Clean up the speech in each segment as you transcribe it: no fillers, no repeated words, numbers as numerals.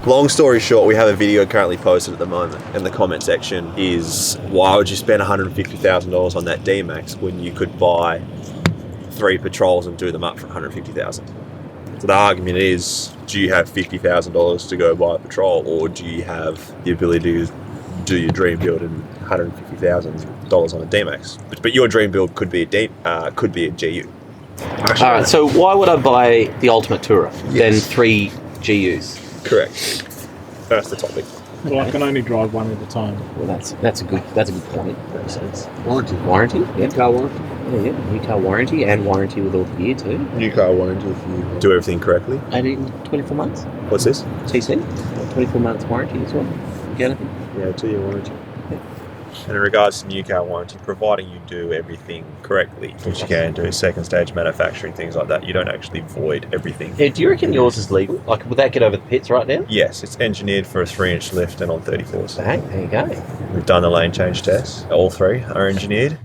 Long story short, we have a video currently posted at the moment, and the comment section is, why would you spend $150,000 on that D-Max when you could buy 3 patrols and do them up for $150,000? So the argument is, do you have $50,000 to go buy a patrol, or do you have the ability to do your dream build and $150,000 on a D-Max? But your dream build could be a GU. All right, so why would I buy the Ultimate Tourer than 3 GUs? Correct. That's the topic. Well, I can only drive one at a time. Well, that's a good point. Makes sense. Warranty. Yeah, car warranty. Yeah, new car warranty and warranty with all the gear too. New car warranty if you do everything correctly. 24 months. What's this? TC. 24 months warranty as well. Yeah. Yeah, 2-year warranty. And in regards to new car warranty, providing you do everything correctly, which you can do, second stage manufacturing, things like that, you don't actually void everything. Yeah, do you reckon yours is legal? Like, would that get over the pits right now? Yes, it's engineered for a 3-inch lift and on 34s. Bang, there you go. We've done the lane change tests. All 3 are engineered.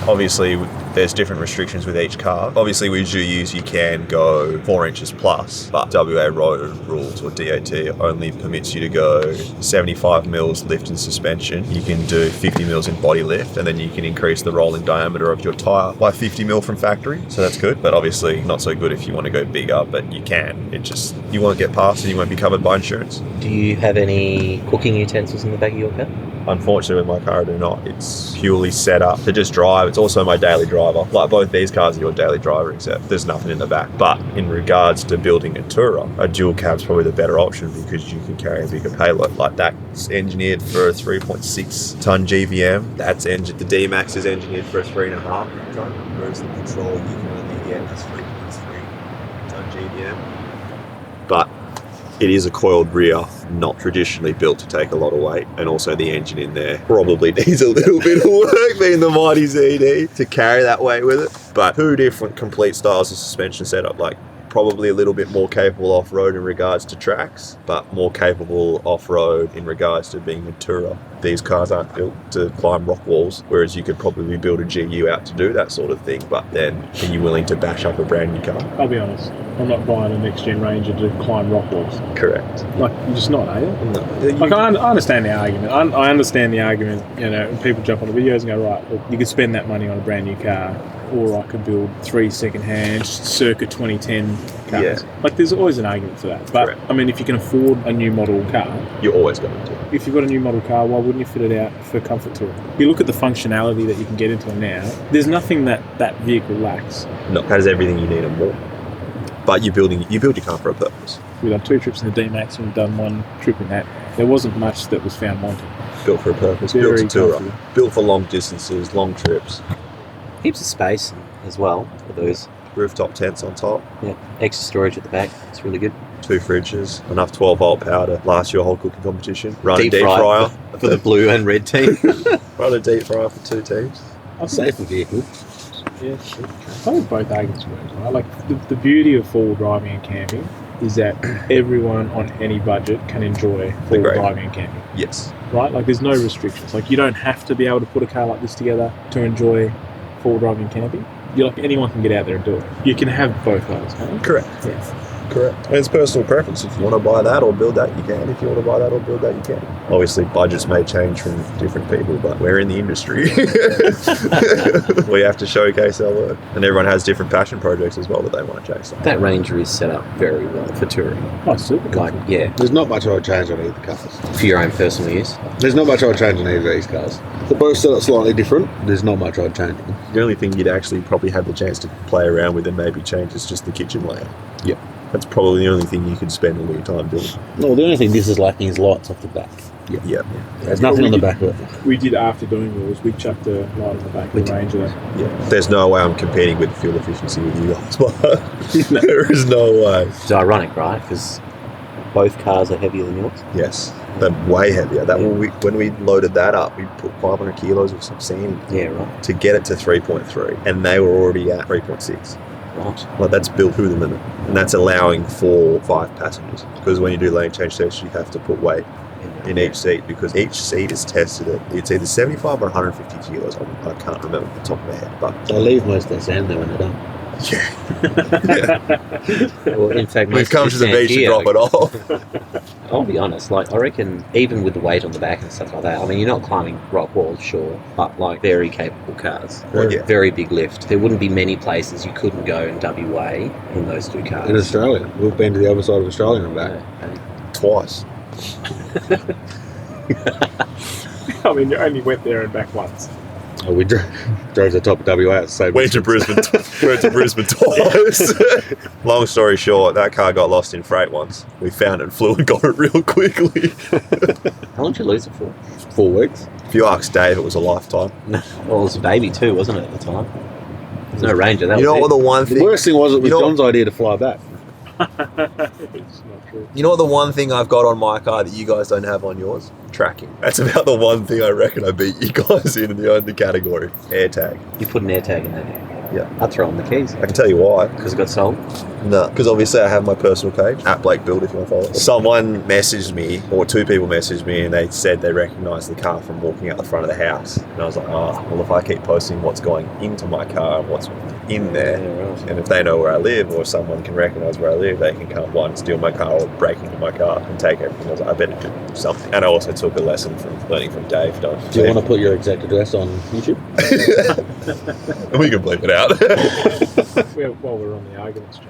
Obviously, there's different restrictions with each car. Obviously, with GUs, you can go 4 inches plus, but WA road rules or DOT only permits you to go 75 mils lift and suspension. You can do 50 mils in body lift, and then you can increase the rolling diameter of your tyre by 50 mil from factory. So that's good, but obviously not so good if you want to go bigger, but you can. You won't get past and you won't be covered by insurance. Do you have any cooking utensils in the back of your car? Unfortunately, with my car, I do not. It's purely set up to just drive. It's also my daily driver. Like, both these cars are your daily driver, except there's nothing in the back. But in regards to building a Tourer, a dual cab's probably the better option because you can carry a bigger payload. Like, that's engineered for a 3.6 ton GVM. The D-Max is engineered for a 3.5 ton, whereas the Patrol you can only get a 3.3 ton GVM. But it is a coiled rear, not traditionally built to take a lot of weight, and also the engine in there probably needs a little bit of work, being the mighty ZD, to carry that weight with it. But 2 different complete styles of suspension setup, like probably a little bit more capable off-road in regards to tracks, but more capable off-road in regards to being a Tourer. These cars aren't built to climb rock walls, whereas you could probably build a GU out to do that sort of thing, but then are you willing to bash up a brand new car? I'll be honest, I'm not buying a next-gen Ranger to climb rock walls. Correct. Like, you're just not, are you? No. Like, I understand the argument. I understand the argument, and people jump on the videos and go, right, look, you could spend that money on a brand new car, or I could build 3 second-hand, circa 2010 cars. Yeah. Like, there's always an argument for that. But, Correct. I mean, if you can afford a new model car, You're always going to. if you've got a new model car, why wouldn't you fit it out for comfort touring? You look at the functionality that you can get into it now, there's nothing that vehicle lacks. No, it has everything you need and more. But you build your car for a purpose. We've done 2 trips in the D-Max and we've done 1 trip in that. There wasn't much that was found wanting. Built for a purpose. Very Built to Tourer. comfortable. Built for long distances, long trips. Heaps of space as well for those. Rooftop tents on top. Yeah, extra storage at the back. It's really good. 2 fridges. Enough 12-volt power to last your whole cooking competition. Run a deep fryer fryer. for the blue and red team. Run a deep fryer for 2 teams. I think, Safer vehicle. yeah, I think both arguments work. Right? Like, the beauty of four-wheel driving and camping is that everyone on any budget can enjoy four-wheel Agreed. driving and camping. Yes. Right? Like, there's no restrictions. Like, you don't have to be able to put a car like this together to enjoy four-wheel driving and camping. Anyone can get out there and do it. You can have both ways, right? Correct. Yeah. Correct. And it's personal preference. If you want to buy that or build that, you can. If you want to buy that or build that, you can. Obviously, budgets may change from different people, but we're in the industry. We have to showcase our work. And everyone has different passion projects as well that they want to chase. That Ranger is set up very well for touring. Oh, super. Like, yeah, There's not much I would change on either cars. for your own personal use. There's not much I would change on either of these cars. They're both set up slightly different. There's not much I'd change on them. The only thing you'd actually probably have the chance to play around with and maybe change is just the kitchen layout. Yep. That's probably the only thing you could spend all your time doing. No, the only thing this is lacking is lights off the back. Yeah. There's nothing on the back of it. We did, after doing yours, we chucked a light on the back of the Ranger. Yeah. There's no way I'm competing with fuel efficiency with you guys, but there is no way. It's ironic, right? Because both cars are heavier than yours. Yes. They're way heavier. When we loaded that up, we put 500 kilos of some sand Yeah, right. to get it to 3.3, and they were already at 3.6. Right. Like, that's built to the limit, and that's allowing for 5 passengers. Because when you do lane change tests, you have to put weight in each seat, because each seat is tested at, it's either 75 or 150 kilos. I can't remember off the top of my head, but They leave most of their sand there when they're done. Well, in fact, we've most come of to the this beach to sand drop it off. I'll be honest, like, I reckon even with the weight on the back and stuff like that, I mean, you're not climbing rock walls, sure, but like very capable cars. Well, yeah. Very big lift. There wouldn't be many places you couldn't go in WA in those two cars. In Australia. We've been to the other side of Australia and back. Twice. I mean, you only went there and back once. Oh, we drove to the top of WA. So Went to Brisbane twice. Long story short, that car got lost in freight once. We found it and flew and got it real quickly. How long did you lose it for? 4 weeks. If you ask Dave, it was a lifetime. Well, it was a baby too, wasn't it, at the time? There's no Ranger. That You know was what the one The thing... worst thing was it was You know- John's idea to fly back. It's not true. You know what the one thing I've got on my car that you guys don't have on yours? Tracking. That's about the one thing I reckon I beat you guys in the category. Air tag. You put an air tag in there. Yeah. I'd throw on the keys I can tell you why. because it got sold. No, because obviously I have my personal page, at Blake Build, if you want to follow it. Someone messaged me, or two people messaged me, and they said they recognised the car from walking out the front of the house. And I was like, oh, well, if I keep posting what's going into my car and what's in there, and if they know where I live, or someone can recognise where I live, they can come, one, steal my car or break into my car and take everything. I was like, I better do something. And I also took a lesson from learning from Dave. Do you want to put your exact address on YouTube? We can bleep it out. While we're on the arguments, Jay,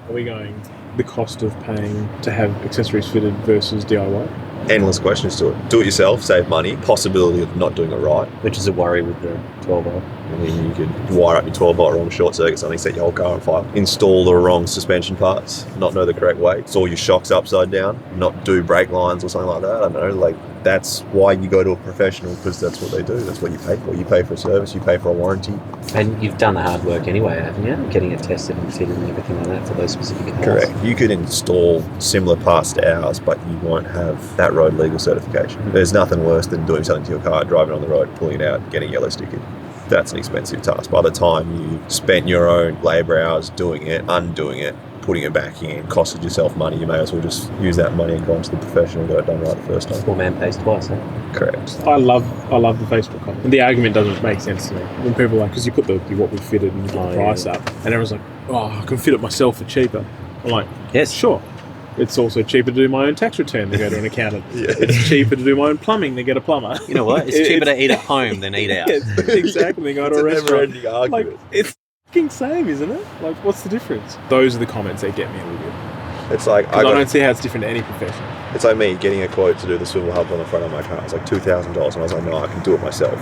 are we going the cost of paying to have accessories fitted versus DIY? Endless questions to it. Do it yourself, save money, possibility of not doing it right. Which is a worry with the 12-volt. I mean, you could wire up your 12-volt wrong, short circuit something, set your whole car on fire. Install the wrong suspension parts, not know the correct way. Install your shocks upside down, not do brake lines or something like that. I don't know, like, that's why you go to a professional, because that's what they do. That's what you pay for. You pay for a service, you pay for a warranty. And you've done the hard work anyway, haven't you? Getting it tested and fitted and everything like that for those specific cars. Correct. You could install similar parts to ours, but you won't have that road legal certification. There's nothing worse than doing something to your car, driving on the road, pulling it out, getting yellow stickered. That's an expensive task. By the time you spent your own labour hours doing it, undoing it, putting it back in, costed yourself money, you may as well just use that money and go on to the professional and get it done right the first time. Poor man pays twice, huh? Correct. I love the Facebook comment. And the argument doesn't make sense to me. When people are like, because you put the what we fitted and you put the price up, and everyone's like, oh, I can fit it myself for cheaper. I'm like, Yes. sure. It's also cheaper to do my own tax return than go to an accountant. Yeah. It's cheaper to do my own plumbing than get a plumber. You know what? It's cheaper to eat at home than eat out. Yes, exactly. Go to a It's a restaurant. never-ending argument. Like, it's fucking same, isn't it? Like, what's the difference? Those are the comments that get me a little bit. It's like Because I don't see how it's different to any profession. it's like me getting a quote to do the swivel hub on the front of my car. It's like $2,000, and I was like, no, I can do it myself.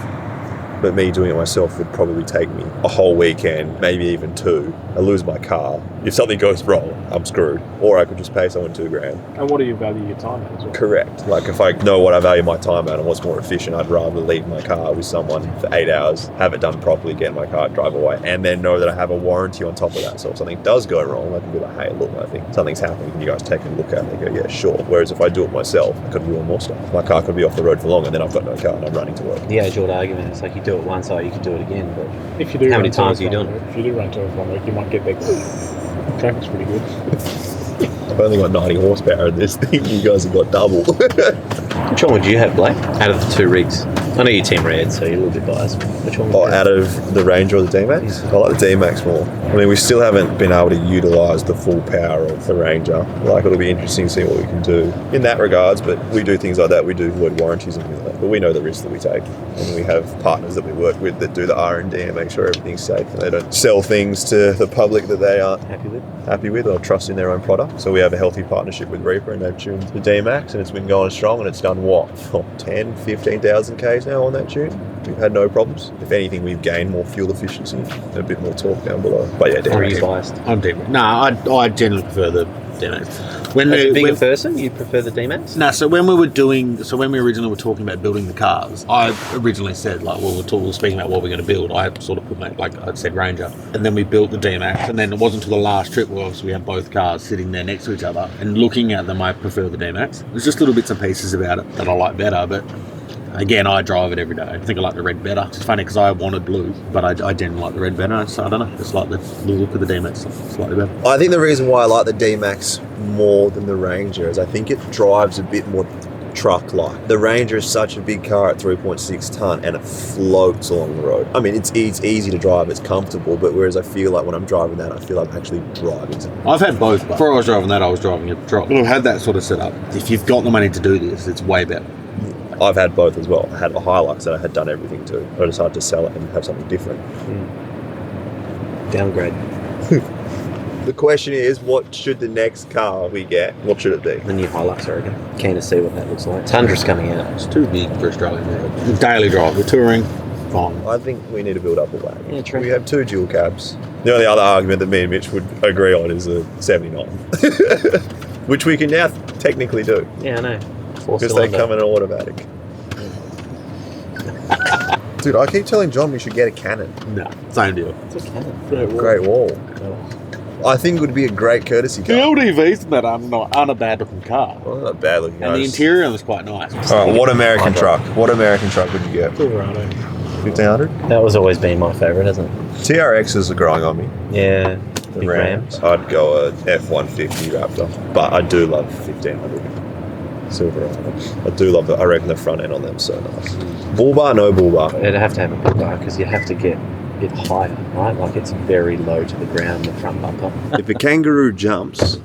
But me doing it myself would probably take me a whole weekend, maybe even two. I lose my car. If something goes wrong, I'm screwed. Or I could just pay someone $2,000. And what do you value your time at as well? Correct. Like, if I know what I value my time at and what's more efficient, I'd rather leave my car with someone for 8 hours, have it done properly, get in my car, drive away, and then know that I have a warranty on top of that. So if something does go wrong, I can be like, hey, look, I think something's happening. Can you guys take a look at it? And they go, yeah, sure. Whereas if I do it myself, I could ruin more stuff. My car could be off the road for longer, and then I've got no car and I'm running to work. The age-old argument is like you do it once, or you can do it again. But If you do How many run to times it are you for one doing? week- If you do run to it for 1 week, you might get there. Traffic's pretty good. I've only got 90 horsepower in this thing. You guys have got double. which one would you have, Blake, out of the two rigs? I know you're Team Red, so you're a little bit biased. But which one would Oh, you have? out of the Ranger or the D-Max? I like the D-Max more. I mean, we still haven't been able to utilise the full power of the Ranger. Like, it'll be interesting to see what we can do in that regards, but we do things like that. We do void warranties and things like that, but we know the risks that we take. And we have partners that we work with that do the R&D and make sure everything's safe, and they don't sell things to the public that they aren't Happy with? or trust in their own product. So we have a healthy partnership with Reaper, and they've tuned the D-Max, and it's been going strong, and it's done what? 10, 15,000 Ks now on that tune. We've had no problems. If anything, we've gained more fuel efficiency and a bit more torque down below. But yeah, Or are D-Max. you biased? I'm D-Max. No, I generally prefer the D-Max. When As a bigger when- person, you prefer the D-Max? No, so when we originally were talking about building the cars, I originally said, like, well, we're speaking about what we're going to build. I sort of put I said Ranger, and then we built the D-Max, and then it wasn't until the last trip where obviously we had both cars sitting there next to each other, and looking at them, I prefer the D-Max. There's just little bits and pieces about it that I like better, but again, I drive it every day. I think I like the red better. It's funny because I wanted blue, but I generally like the red better. So I don't know. It's like the look of the D-Max slightly better. I think the reason why I like the D-Max more than the Ranger is I think it drives a bit more truck-like. The Ranger is such a big car at 3.6 tonne and it floats along the road. I mean, it's easy to drive, it's comfortable, but whereas I feel like when I'm driving that, I feel I'm actually driving something. I've had both. Before I was driving that, I was driving a truck. But I've had that sort of setup. If you've got the money to do this, it's way better. I've had both as well. I had a Hilux that I had done everything to. I decided to sell it and have something different. Downgrade. The question is, what should the next car we get, what should it be? The new Hilux, I reckon. Keen to see what that looks like. Tundra's coming out. It's too big for Australian road. Daily drive, we're touring, fine. I think we need to build up a wagon. Yeah, true. We have 2 dual cabs. The only other argument that me and Mitch would agree on is a 79. Which we can now technically do. Yeah, I know. Because they come in an automatic. Dude, I keep telling John we should get a Cannon. No, same deal. It's a Cannon. Great Wall. I think it would be a great courtesy The car. LDVs in that aren't a bad looking car. Well, not bad looking. And the interior on it's quite nice. Alright, what American truck? What American truck would you get? Silverado. 1500? That was always been my favourite, hasn't it? TRXs are growing on me. Yeah. The Big Rams. I'd go a F-150 Raptor. But I do love 1500 Silverado. I do love it. I reckon the front end on them so nice. Bull bar, no bull bar. It'd have to have a bull bar because you have to get it higher, right? Like it's very low to the ground, the front bumper. If a kangaroo jumps,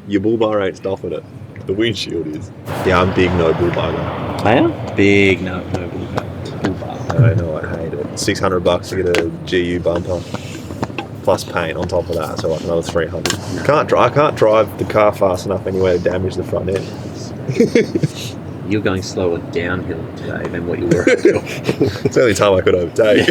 your bull bar ain't stopping it. The windshield is. Yeah, I'm big no bull bar guy. I am? Big no bull bar. I know, I hate it. $600 to get a GU bumper. Plus paint on top of that, so like another 300. I can't drive the car fast enough anyway to damage the front end. You're going slower downhill today than what you were uphill. It's the only time I could overtake.